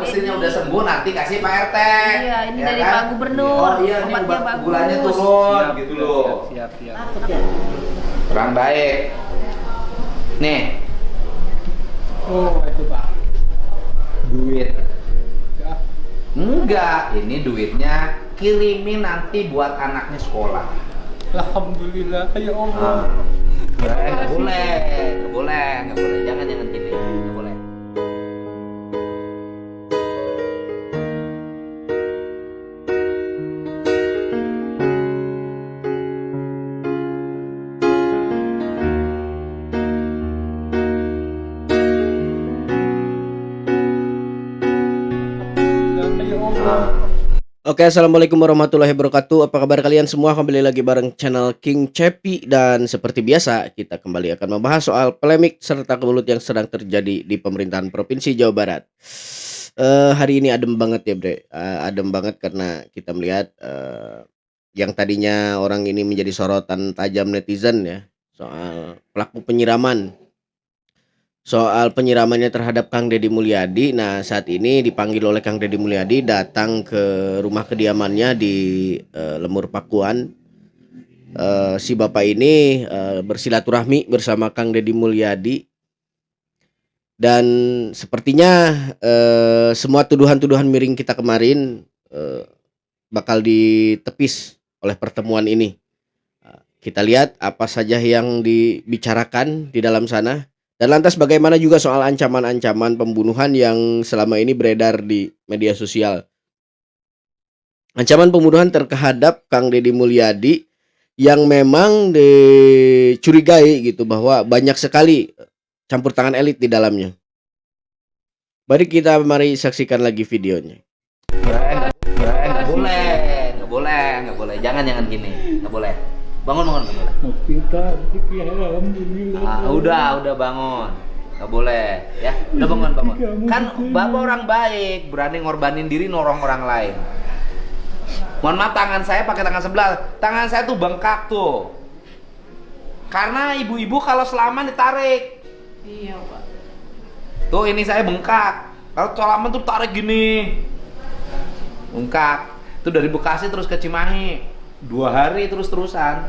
Mesinnya udah sembuh, nanti kasih Pak RT. Iya, ini ya dari kan? Pak Gubernur. Oh iya, ini Obatnya obat bagus. gulanya turun gitu loh. Siap. Kurang baik. Nih, Oh, itu Pak. duit. Ya. Enggak, ini duitnya kirimin nanti buat anaknya sekolah. Alhamdulillah, ya Allah. Nggak boleh, jangan gini, nggak boleh. Ya Allah. Oke, assalamualaikum warahmatullahi wabarakatuh. Apa kabar kalian semua? Kembali lagi bareng channel King Cepi, dan seperti biasa kita kembali akan membahas soal polemik serta kemelut yang sedang terjadi di pemerintahan Provinsi Jawa Barat. Hari ini adem banget ya, Bre. Adem banget karena kita melihat yang tadinya orang ini menjadi sorotan tajam netizen ya, soal pelaku penyiraman. Soal penyiramannya terhadap Kang Deddy Mulyadi. Nah, saat ini dipanggil oleh Kang Deddy Mulyadi datang ke rumah kediamannya di Lemur Pakuan. Si bapak ini bersilaturahmi bersama Kang Deddy Mulyadi, dan sepertinya semua tuduhan-tuduhan miring kita kemarin bakal ditepis oleh pertemuan ini. Kita lihat apa saja yang dibicarakan di dalam sana. Dan lantas bagaimana juga soal ancaman-ancaman pembunuhan yang selama ini beredar di media sosial. Ancaman pembunuhan terhadap Kang Deddy Mulyadi yang memang dicurigai gitu bahwa banyak sekali campur tangan elit di dalamnya. Mari saksikan lagi videonya. Nggak boleh. Jangan gini, nggak boleh. Bangun. Kita alhamdulillah. Udah bangun. Nggak boleh, ya. Udah bangun. Kan bapak orang baik, berani ngorbanin diri nolong orang lain. Mohon maaf, tangan saya pakai tangan sebelah. Tangan saya tuh bengkak tuh. Karena ibu-ibu kalau selaman ditarik. Iya, Pak. Tuh ini saya bengkak. Kalau selaman tuh tarik gini. Bengkak. Itu dari Bekasi terus ke Cimahi. 2 hari terus-terusan.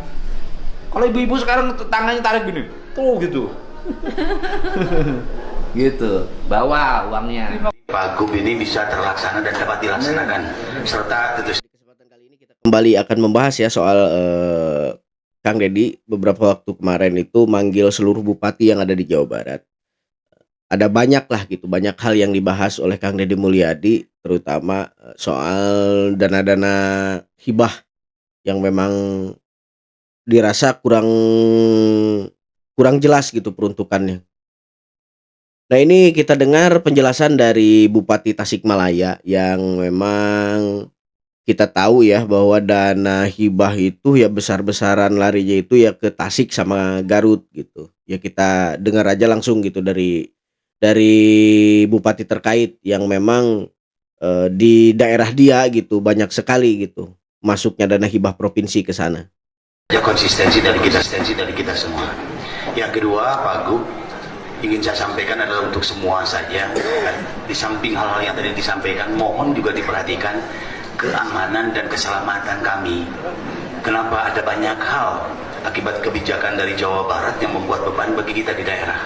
Kalau ibu-ibu sekarang tangannya tarik gini, tuh gitu. Gitu. Bawa uangnya. Pagub ini bisa terlaksana dan dapat dilaksanakan serta tentu. Di kesempatan kali ini kita kembali akan membahas ya soal Kang Deddy beberapa waktu kemarin itu manggil seluruh bupati yang ada di Jawa Barat. Ada banyak hal yang dibahas oleh Kang Deddy Mulyadi, terutama soal dana-dana hibah yang memang dirasa kurang jelas gitu peruntukannya. Nah, ini kita dengar penjelasan dari Bupati Tasikmalaya yang memang kita tahu ya bahwa dana hibah itu ya besar-besaran larinya itu ya ke Tasik sama Garut gitu. Ya kita dengar aja langsung gitu dari bupati terkait yang memang di daerah dia gitu banyak sekali gitu masuknya dana hibah provinsi ke sana. Ya, konsistensi dari kita semua. Yang kedua, Pak Gub, ingin saya sampaikan adalah untuk semua saja. Di samping hal-hal yang tadi disampaikan, mohon juga diperhatikan keamanan dan keselamatan kami. Kenapa ada banyak hal akibat kebijakan dari Jawa Barat yang membuat beban bagi kita di daerah.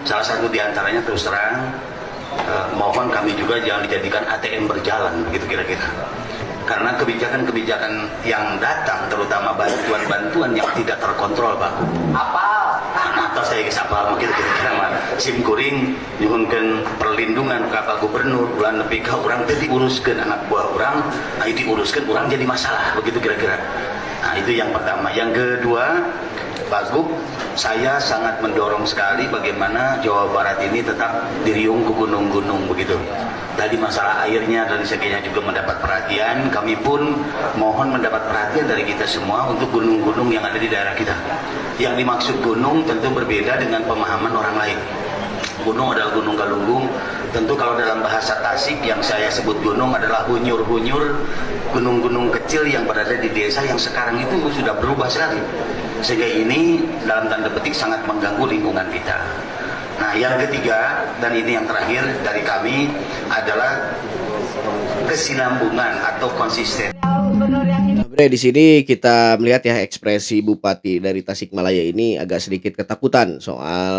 Salah satu diantaranya terus terang, mohon kami juga jangan dijadikan ATM berjalan, begitu kira-kira. Karena kebijakan-kebijakan yang datang, terutama bantuan-bantuan yang tidak terkontrol, Pak. Apa? Atau saya kesapa, mungkin kira-kira SIM kuring, nyuhunkan perlindungan ke Pak Gubernur, bulan lebih ke orang itu diuruskan anak buah orang, nah itu diuruskan orang jadi masalah, begitu kira-kira. Nah itu yang pertama. Yang kedua, Pak Gub, saya sangat mendorong sekali bagaimana Jawa Barat ini tetap diriung ke gunung-gunung begitu. Tadi masalah airnya dan sebagainya juga mendapat perhatian. Kami pun mohon mendapat perhatian dari kita semua untuk gunung-gunung yang ada di daerah kita. Yang dimaksud gunung tentu berbeda dengan pemahaman orang lain. Gunung adalah Gunung Galunggung. Tentu kalau dalam bahasa Tasik yang saya sebut gunung adalah hunyur-hunyur, gunung-gunung kecil yang berada di desa yang sekarang itu sudah berubah sekali. Sehingga ini dalam tanda petik sangat mengganggu lingkungan kita. Nah, yang ketiga dan ini yang terakhir dari kami adalah kesinambungan atau konsisten. Nah, Bre, di sini kita melihat ya ekspresi Bupati dari Tasikmalaya ini agak sedikit ketakutan soal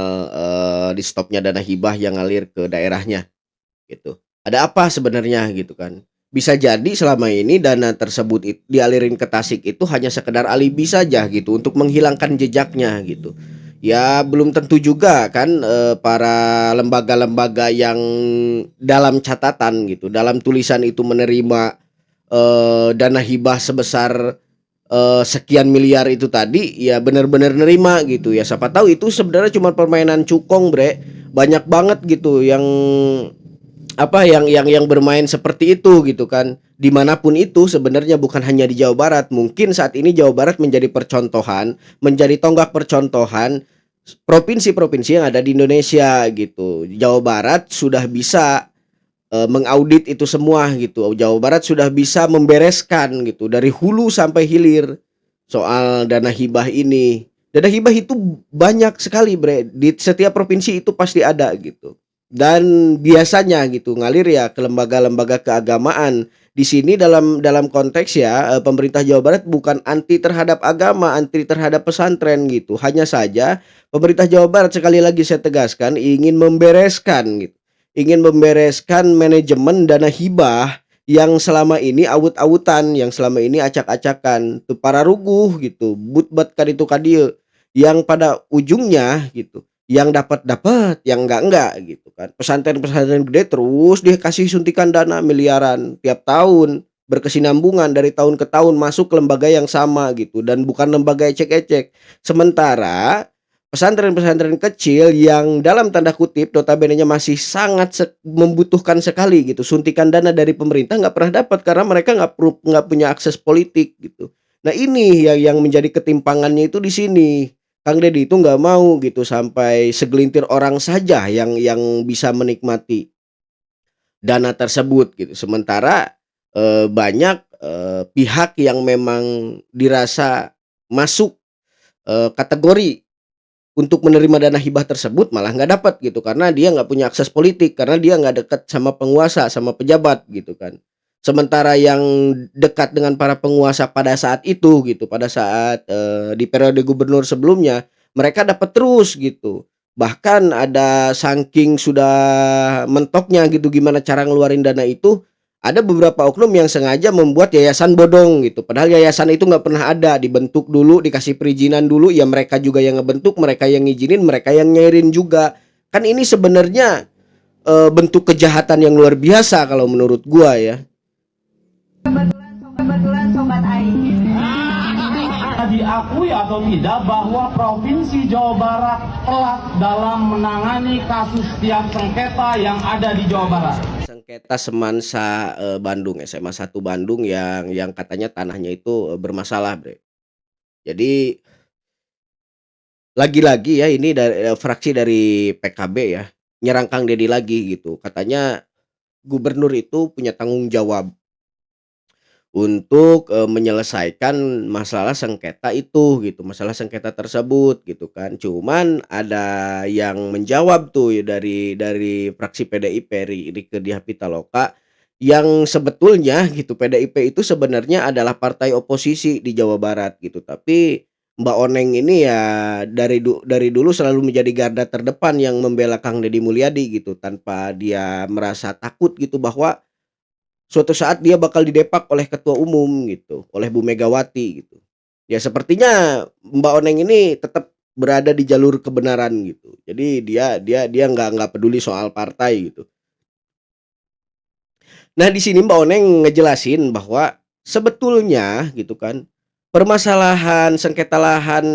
di stopnya dana hibah yang ngalir ke daerahnya gitu. Ada apa sebenarnya gitu kan? Bisa jadi selama ini dana tersebut dialirin ke Tasik itu hanya sekedar alibi saja gitu untuk menghilangkan jejaknya gitu. Ya belum tentu juga kan para lembaga-lembaga yang dalam catatan gitu, dalam tulisan itu menerima dana hibah sebesar sekian miliar itu tadi ya benar-benar nerima gitu ya. Siapa tahu itu sebenarnya cuma permainan cukong, Bre. Banyak banget gitu yang yang bermain seperti itu gitu kan. Dimanapun itu sebenarnya bukan hanya di Jawa Barat. Mungkin saat ini Jawa Barat menjadi percontohan, menjadi tonggak percontohan provinsi-provinsi yang ada di Indonesia gitu. Jawa Barat sudah bisa mengaudit itu semua gitu. Jawa Barat sudah bisa membereskan gitu dari hulu sampai hilir soal dana hibah ini. Dana hibah itu banyak sekali, Bre. Di setiap provinsi itu pasti ada gitu. Dan biasanya gitu ngalir ya ke lembaga-lembaga keagamaan. Di sini dalam konteks ya pemerintah Jawa Barat bukan anti terhadap agama, anti terhadap pesantren gitu. Hanya saja pemerintah Jawa Barat sekali lagi saya tegaskan ingin membereskan gitu. Ingin membereskan manajemen dana hibah yang selama ini awut-awutan, yang selama ini acak-acakan, tuh para ruguh gitu, but kaditu kadieu yang pada ujungnya gitu yang dapat, yang enggak gitu kan. Pesantren-pesantren gede terus dikasih suntikan dana miliaran tiap tahun, berkesinambungan dari tahun ke tahun masuk ke lembaga yang sama gitu dan bukan lembaga ecek-ecek. Sementara pesantren-pesantren kecil yang dalam tanda kutip notabene-nya masih sangat membutuhkan sekali gitu suntikan dana dari pemerintah nggak pernah dapat karena mereka nggak punya akses politik gitu. Nah ini yang menjadi ketimpangannya itu di sini. Kang Deddy itu nggak mau gitu sampai segelintir orang saja yang bisa menikmati dana tersebut gitu. Sementara banyak pihak yang memang dirasa masuk kategori untuk menerima dana hibah tersebut malah nggak dapat gitu karena dia nggak punya akses politik, karena dia nggak dekat sama penguasa, sama pejabat gitu kan. Sementara yang dekat dengan para penguasa pada saat itu gitu, pada saat di periode gubernur sebelumnya, mereka dapat terus gitu. Bahkan ada saking sudah mentoknya gitu gimana cara ngeluarin dana itu, ada beberapa oknum yang sengaja membuat yayasan bodong gitu. Padahal yayasan itu nggak pernah ada, dibentuk dulu, dikasih perizinan dulu, ya mereka juga yang ngebentuk, mereka yang ngizinin, mereka yang nyairin juga. Kan ini sebenarnya bentuk kejahatan yang luar biasa kalau menurut gua ya. Kebetulan sobat Aing. Diakui atau tidak bahwa Provinsi Jawa Barat telat dalam menangani kasus tiap sengketa yang ada di Jawa Barat. Sengketa Semansa Bandung, SMA 1 Bandung yang katanya tanahnya itu bermasalah, Bre. Jadi lagi-lagi ya ini dari fraksi dari PKB ya, nyerang Kang Deddy lagi gitu. Katanya gubernur itu punya tanggung jawab untuk menyelesaikan masalah sengketa itu gitu, masalah sengketa tersebut gitu kan. Cuman ada yang menjawab tuh ya dari fraksi PDIP Rieke Diah Pitaloka yang sebetulnya gitu PDIP itu sebenarnya adalah partai oposisi di Jawa Barat gitu. Tapi Mbak Oneng ini ya dari dulu selalu menjadi garda terdepan yang membela Kang Deddy Mulyadi gitu tanpa dia merasa takut gitu bahwa suatu saat dia bakal didepak oleh ketua umum gitu, oleh Bu Megawati gitu. Ya sepertinya Mbak Oneng ini tetap berada di jalur kebenaran gitu. Jadi dia nggak peduli soal partai gitu. Nah di sini Mbak Oneng ngejelasin bahwa sebetulnya gitu kan permasalahan sengketa lahan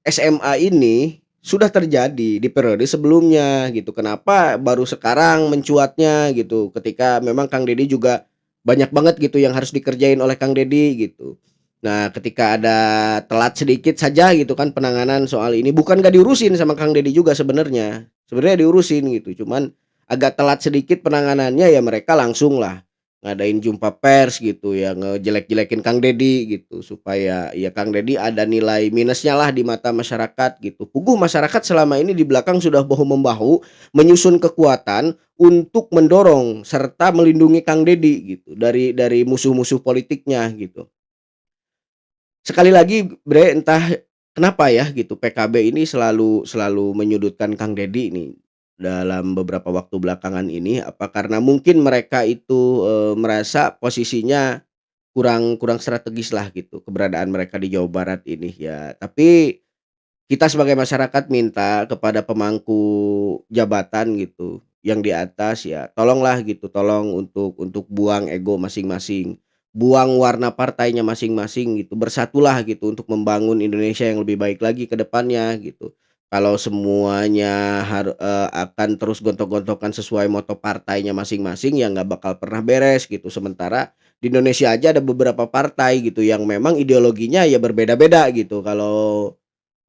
SMA ini sudah terjadi di periode sebelumnya gitu. Kenapa baru sekarang mencuatnya gitu, ketika memang Kang Deddy juga banyak banget gitu yang harus dikerjain oleh Kang Deddy gitu. Nah ketika ada telat sedikit saja gitu kan penanganan soal ini, bukan gak diurusin sama Kang Deddy juga sebenarnya diurusin gitu, cuman agak telat sedikit penanganannya ya mereka langsung lah ngadain jumpa pers gitu ya, ngejelek-jelekin Kang Deddy gitu supaya ya Kang Deddy ada nilai minusnya lah di mata masyarakat gitu. Puguh masyarakat selama ini di belakang sudah bahu-membahu menyusun kekuatan untuk mendorong serta melindungi Kang Deddy gitu dari musuh-musuh politiknya gitu. Sekali lagi Bre, entah kenapa ya gitu PKB ini selalu menyudutkan Kang Deddy nih dalam beberapa waktu belakangan ini. Apa karena mungkin mereka itu, merasa posisinya kurang kurang strategis lah gitu keberadaan mereka di Jawa Barat ini ya. Tapi kita sebagai masyarakat minta kepada pemangku jabatan gitu yang di atas ya tolonglah gitu, tolong untuk buang ego masing-masing, buang warna partainya masing-masing gitu, bersatulah gitu untuk membangun Indonesia yang lebih baik lagi ke depannya gitu. Kalau semuanya akan terus gontok-gontokan sesuai moto partainya masing-masing ya nggak bakal pernah beres gitu. Sementara di Indonesia aja ada beberapa partai gitu yang memang ideologinya ya berbeda-beda gitu. Kalau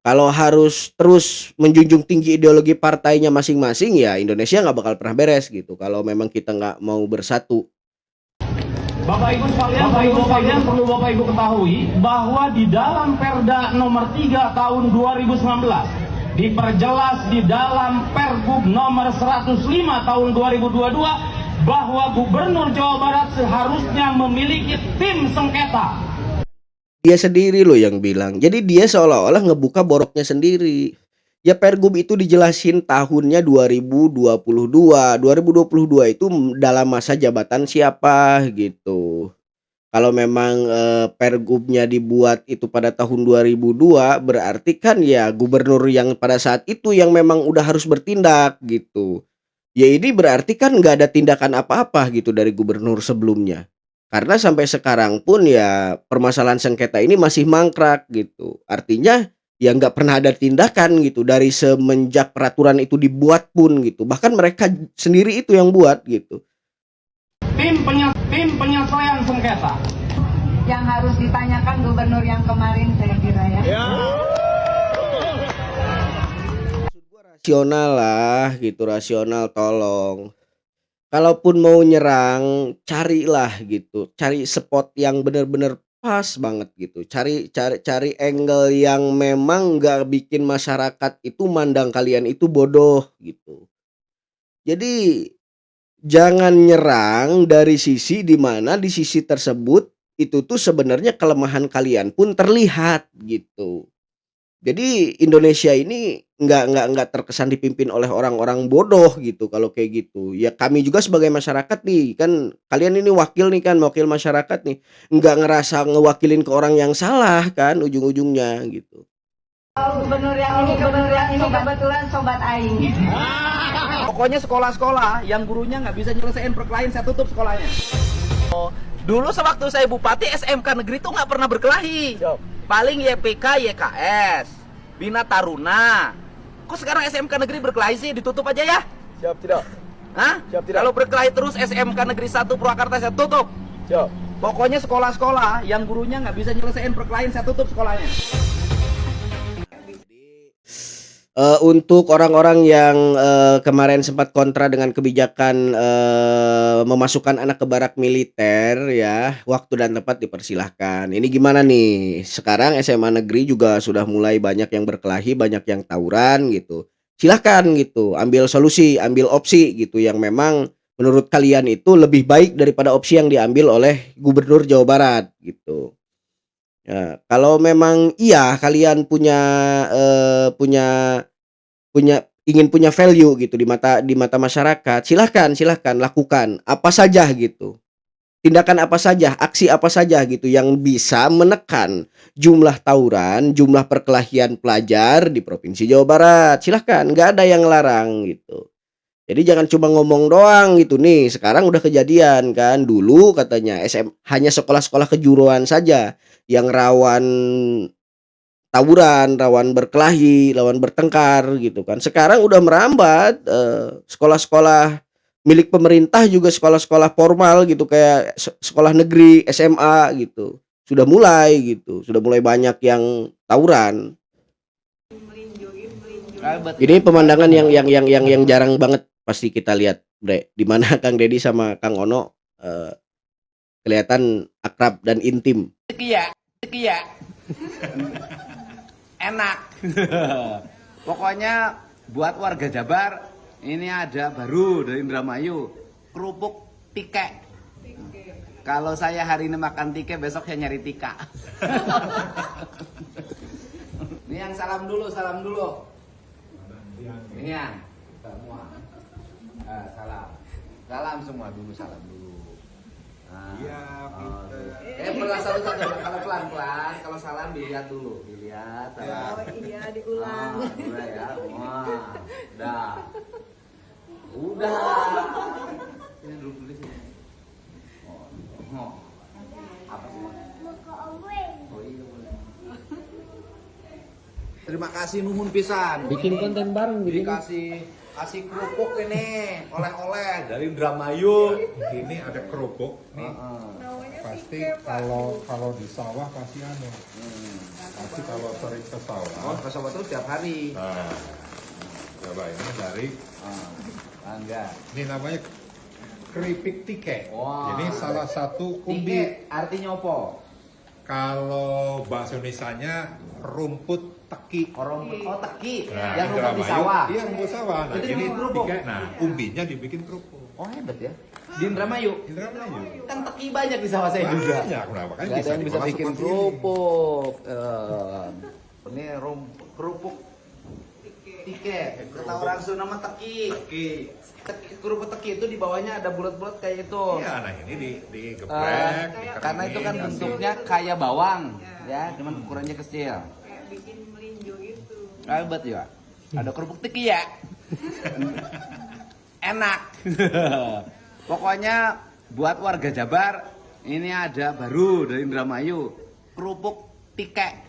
kalau harus terus menjunjung tinggi ideologi partainya masing-masing, ya Indonesia nggak bakal pernah beres gitu, kalau memang kita nggak mau bersatu. Bapak Ibu sekalian perlu Bapak Ibu ketahui bahwa di dalam Perda nomor 3 tahun 2019 diperjelas di dalam Pergub nomor 105 tahun 2022 bahwa Gubernur Jawa Barat seharusnya memiliki tim sengketa. Dia sendiri loh yang bilang. Jadi dia seolah-olah ngebuka boroknya sendiri. Ya Pergub itu dijelasin tahunnya 2022. 2022 itu dalam masa jabatan siapa gitu. Kalau memang Pergubnya dibuat itu pada tahun 2002, berarti kan ya gubernur yang pada saat itu yang memang udah harus bertindak gitu. Ya ini berarti kan nggak ada tindakan apa-apa gitu dari gubernur sebelumnya. Karena sampai sekarang pun ya permasalahan sengketa ini masih mangkrak gitu. Artinya ya nggak pernah ada tindakan gitu dari semenjak peraturan itu dibuat pun gitu. Bahkan mereka sendiri itu yang buat gitu. Tim penyelesaian sengketa. Yang harus ditanyakan gubernur yang kemarin saya kira ya. Rasional lah gitu, rasional tolong. Kalaupun mau nyerang, carilah gitu, cari spot yang bener-bener pas banget gitu. Cari angle yang memang nggak bikin masyarakat itu mandang kalian itu bodoh gitu. Jadi jangan nyerang dari sisi di mana di sisi tersebut itu tuh sebenarnya kelemahan kalian pun terlihat gitu. Jadi Indonesia ini nggak terkesan dipimpin oleh orang-orang bodoh gitu kalau kayak gitu. Ya kami juga sebagai masyarakat nih, kan kalian ini wakil nih kan, wakil masyarakat nih, nggak ngerasa ngewakilin ke orang yang salah kan ujung-ujungnya gitu. Gubernur yang ini kebetulan sobat aing. Pokoknya sekolah-sekolah yang gurunya nggak bisa nyelesain perkelahian, saya tutup sekolahnya. Dulu sewaktu saya bupati, SMK negeri tuh nggak pernah berkelahi. Paling YPK, YKS, Bina Taruna. Kok sekarang SMK negeri berkelahi sih? Ditutup aja ya? Siap tidak? Hah? Siap tidak? Kalau berkelahi terus SMK negeri 1 Purwakarta saya tutup. Siap. Pokoknya sekolah-sekolah yang gurunya nggak bisa nyelesain perkelahian, saya tutup sekolahnya. Untuk orang-orang yang kemarin sempat kontra dengan kebijakan memasukkan anak ke barak militer ya, waktu dan tempat dipersilahkan. Ini gimana nih? Sekarang SMA negeri juga sudah mulai banyak yang berkelahi, banyak yang tawuran gitu. Silahkan gitu, ambil solusi, ambil opsi gitu yang memang menurut kalian itu lebih baik daripada opsi yang diambil oleh Gubernur Jawa Barat gitu. Ya, kalau memang iya kalian ingin punya value gitu di mata masyarakat, silahkan lakukan apa saja gitu. Tindakan apa saja, aksi apa saja gitu yang bisa menekan jumlah tawuran, jumlah perkelahian pelajar di Provinsi Jawa Barat. Silahkan, nggak ada yang larang gitu. Jadi jangan cuma ngomong doang gitu nih. Sekarang udah kejadian kan. Dulu katanya hanya sekolah-sekolah kejuruan saja yang rawan tawuran, rawan berkelahi, rawan bertengkar gitu kan. Sekarang udah merambat sekolah-sekolah milik pemerintah juga sekolah-sekolah formal gitu kayak sekolah negeri, SMA gitu. Sudah mulai gitu. Sudah mulai banyak yang tawuran. Ini pemandangan yang jarang banget pasti kita lihat, Bre. Di mana Kang Deddy sama Kang Ono kelihatan akrab dan intim. Sekia. Enak. Pokoknya buat warga Jabar, ini ada baru dari Indramayu, kerupuk tike. Kalau saya hari ini makan tike, besok saya nyari tika. Ini yang salam dulu. Ini yang semua. Salam. Salam semua dulu, salam dulu. Iya, satu-satu. Kalau pelan-pelan, kalau salam dilihat dulu, dilihat. Salam. Oh iya, diulang. Udah ya, udah. Ini dulu di sini. Apa sih? Oh iya boleh. Terima kasih nuhun pisan. Bikin konten bareng gitu. Kasih kerupuk ini, oleh-oleh dari Indramayu. Ini ada kerupuk nih. Pasti kalau di sawah pasti pasti kalau sering ke sawah. Oh, ke sawah terus tiap hari. Nah, coba ini dari Enggak. ini namanya keripik tike. Wah. Ini salah satu umbi. Tike artinya apa? Kalau bahasa Indonesianya rumput teki. Oh, teki. Nah, Yang rumput di Indramayu, sawah. Iya, rumput sawah. Nah, Itu ini dibikin kerupuk. tike. Nah, umbinya dibikin kerupuk. Oh, hebat ya. Di Indramayu. Indramayu. Kan teki banyak di sawah saya juga. Banyak, nah, makanya Gak ada yang bisa diolah bikin seperti kerupuk. Ini kerupuk tike. Kata orang Sunda nama teki. Kerupuk teki itu di bawahnya ada bulat-bulat kayak itu. Iya, nah ini digeprek. Karena itu kan dikeringin, bentuknya kayak bawang, ya, cuman ukurannya kecil. Kayak bikin melinjo gitu. Hebat ya. Ada kerupuk teki ya. Enak. Pokoknya buat warga Jabar, ini ada baru dari Indramayu, kerupuk tike.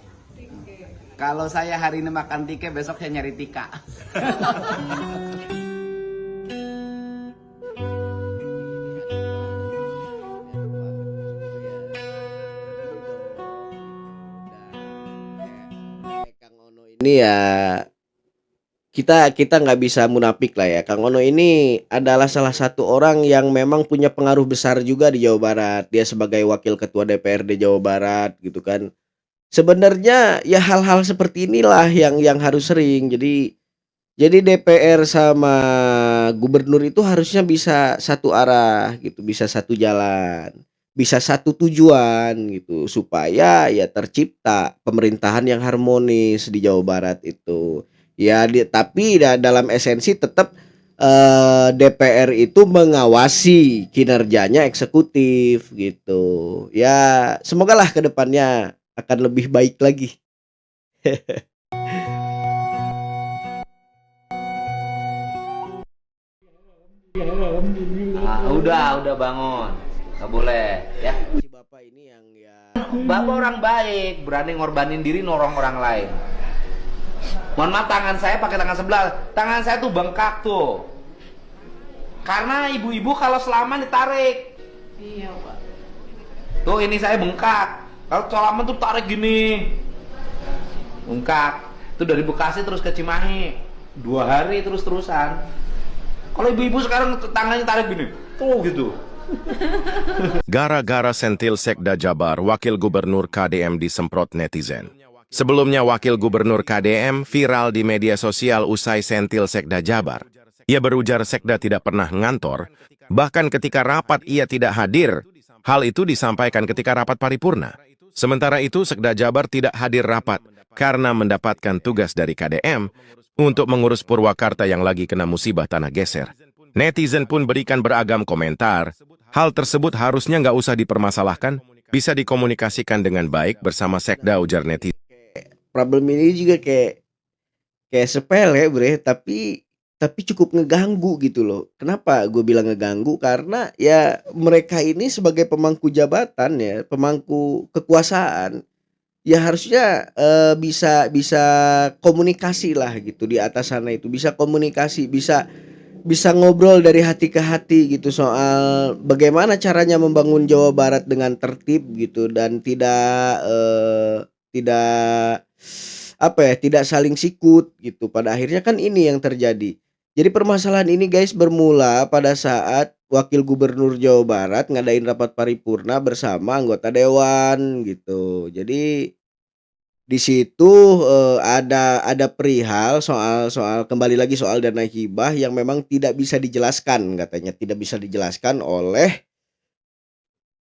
Kalau saya hari ini makan tike, besok saya nyari tika. Kang Ono ini ya kita nggak bisa munafik lah ya. Kang Ono ini adalah salah satu orang yang memang punya pengaruh besar juga di Jawa Barat. Dia sebagai wakil ketua DPRD Jawa Barat gitu kan. Sebenarnya ya hal-hal seperti inilah yang harus sering. Jadi DPR sama gubernur itu harusnya bisa satu arah gitu, bisa satu jalan, bisa satu tujuan gitu supaya ya tercipta pemerintahan yang harmonis di Jawa Barat itu. Ya tapi dalam esensi tetap DPR itu mengawasi kinerjanya eksekutif gitu. Ya semogalah ke depannya akan lebih baik lagi. Udah bangun. Nggak boleh, ya. Si bapak ini yang ya Bapak orang baik, berani ngorbanin diri nolong orang lain. Mohon maaf, tangan saya pakai tangan sebelah. Tangan saya tuh bengkak tuh. Karena ibu-ibu kalau selaman ditarik. Iya, Pak. Tuh ini saya bengkak. Kalau selaman tuh tarik gini. Bengkak. Itu dari Bekasi terus ke Cimahi. 2 hari terus-terusan. Kalau ibu-ibu sekarang tangannya tarik gini. Tuh gitu. Gara-gara sentil Sekda Jabar, Wakil Gubernur KDM disemprot netizen. Sebelumnya Wakil Gubernur KDM viral di media sosial usai sentil Sekda Jabar. Ia berujar Sekda tidak pernah ngantor, bahkan ketika rapat ia tidak hadir. Hal itu disampaikan ketika rapat paripurna. Sementara itu Sekda Jabar tidak hadir rapat karena mendapatkan tugas dari KDM untuk mengurus Purwakarta yang lagi kena musibah tanah geser. Netizen pun berikan beragam komentar. Hal tersebut harusnya nggak usah dipermasalahkan, bisa dikomunikasikan dengan baik bersama Sekda, ujar netizen. problem ini juga kayak sepele bre, tapi cukup ngeganggu gitu loh. Kenapa gue bilang ngeganggu? Karena ya mereka ini sebagai pemangku jabatan ya, pemangku kekuasaan, ya harusnya bisa komunikasi lah gitu di atas sana itu, bisa komunikasi, bisa ngobrol dari hati ke hati gitu soal bagaimana caranya membangun Jawa Barat dengan tertib gitu dan tidak tidak saling sikut gitu. Pada akhirnya kan ini yang terjadi. Jadi permasalahan ini guys bermula pada saat Wakil Gubernur Jawa Barat ngadain rapat paripurna bersama anggota dewan gitu. Jadi di situ ada perihal soal kembali lagi soal dana hibah yang memang tidak bisa dijelaskan, katanya tidak bisa dijelaskan oleh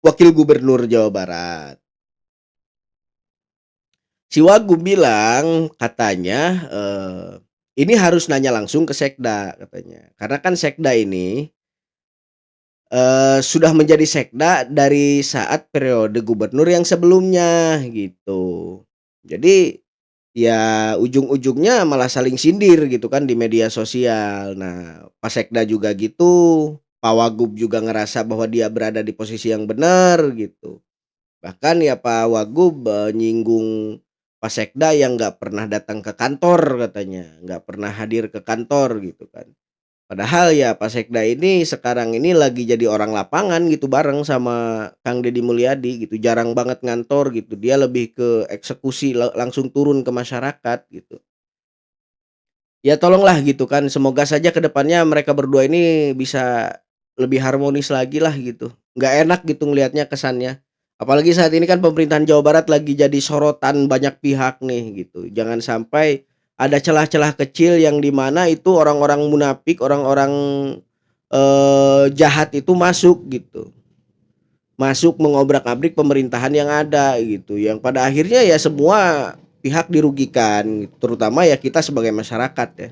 Wakil Gubernur Jawa Barat. Si Wagub bilang katanya ini harus nanya langsung ke Sekda katanya. Karena kan Sekda ini sudah menjadi Sekda dari saat periode gubernur yang sebelumnya gitu. Jadi ya ujung-ujungnya malah saling sindir gitu kan di media sosial. Nah, Pak Sekda juga gitu, Pak Wagub juga ngerasa bahwa dia berada di posisi yang benar gitu. Bahkan ya Pak Wagub nyinggung Pak Sekda yang nggak pernah datang ke kantor katanya, nggak pernah hadir ke kantor gitu kan. Padahal ya Pak Sekda ini sekarang ini lagi jadi orang lapangan gitu bareng sama Kang Deddy Mulyadi gitu, jarang banget ngantor gitu. Dia lebih ke eksekusi langsung turun ke masyarakat gitu. Ya tolonglah gitu kan, semoga saja ke depannya mereka berdua ini bisa lebih harmonis lagi lah gitu. Nggak enak gitu ngelihatnya kesannya. Apalagi saat ini kan pemerintahan Jawa Barat lagi jadi sorotan banyak pihak nih gitu. Jangan sampai ada celah-celah kecil yang dimana itu orang-orang munafik, orang-orang jahat itu masuk gitu. Masuk mengobrak-abrik pemerintahan yang ada gitu. Yang pada akhirnya ya semua pihak dirugikan, gitu. Terutama ya kita sebagai masyarakat ya.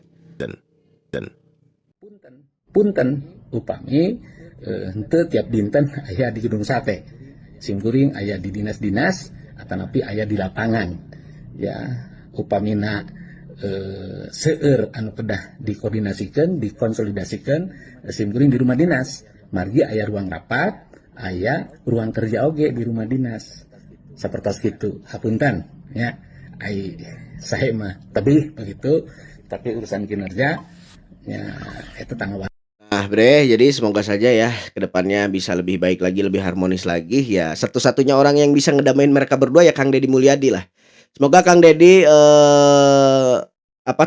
Punten upami henteu tiap dinten aya di gedung sate. Simkuring aya di dinas-dinas atanapi aya di lapangan. Ya, upamina seueur anu kedah dikoordinasikeun, dikonsolidasikeun simkuring di rumah dinas. Margi aya ruang rapat, aya ruang kerja oge di rumah dinas. Sapertos kitu. Hapunten ya. Ai saya mah tebih begitu, tapi urusan kinerja ya itu tanggung. Nah bre, jadi semoga saja ya kedepannya bisa lebih baik lagi, lebih harmonis lagi. Ya satu-satunya orang yang bisa ngedamain mereka berdua ya Kang Deddy Mulyadi lah. Semoga Kang Deddy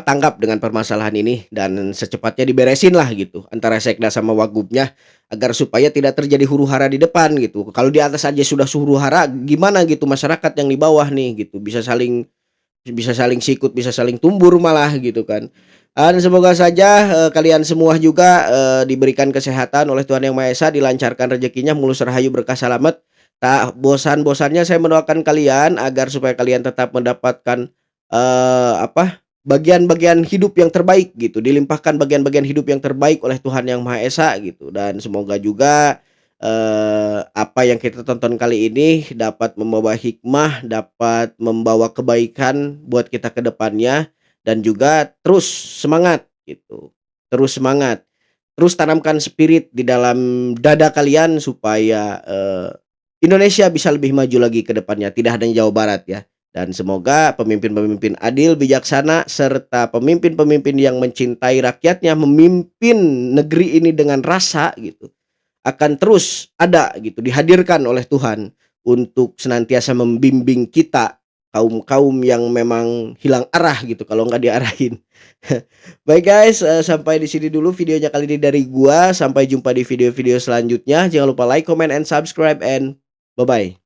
tanggap dengan permasalahan ini dan secepatnya diberesin lah gitu antara Sekda sama Wagubnya agar supaya tidak terjadi huru-hara di depan gitu. Kalau di atas aja sudah huru-hara, gimana gitu masyarakat yang di bawah nih gitu bisa saling sikut, bisa saling tumbur malah gitu kan. Dan semoga saja kalian semua juga diberikan kesehatan oleh Tuhan Yang Maha Esa, dilancarkan rezekinya, mulus rahayu berkah selamat. Tak bosan-bosannya saya mendoakan kalian agar supaya kalian tetap mendapatkan bagian-bagian hidup yang terbaik gitu, dilimpahkan bagian-bagian hidup yang terbaik oleh Tuhan Yang Maha Esa gitu. Dan semoga juga apa yang kita tonton kali ini dapat membawa hikmah, dapat membawa kebaikan buat kita ke depannya. Dan juga terus semangat gitu. Terus semangat. Terus tanamkan spirit di dalam dada kalian supaya Indonesia bisa lebih maju lagi ke depannya, tidak hanya Jawa Barat ya. Dan semoga pemimpin-pemimpin adil, bijaksana serta pemimpin-pemimpin yang mencintai rakyatnya, memimpin negeri ini dengan rasa gitu, akan terus ada gitu, dihadirkan oleh Tuhan untuk senantiasa membimbing kita kaum-kaum yang memang hilang arah gitu kalau nggak diarahin. Baik guys, sampai di sini dulu videonya kali ini dari gua. Sampai jumpa di video-video selanjutnya. Jangan lupa like, comment, and subscribe, and bye-bye.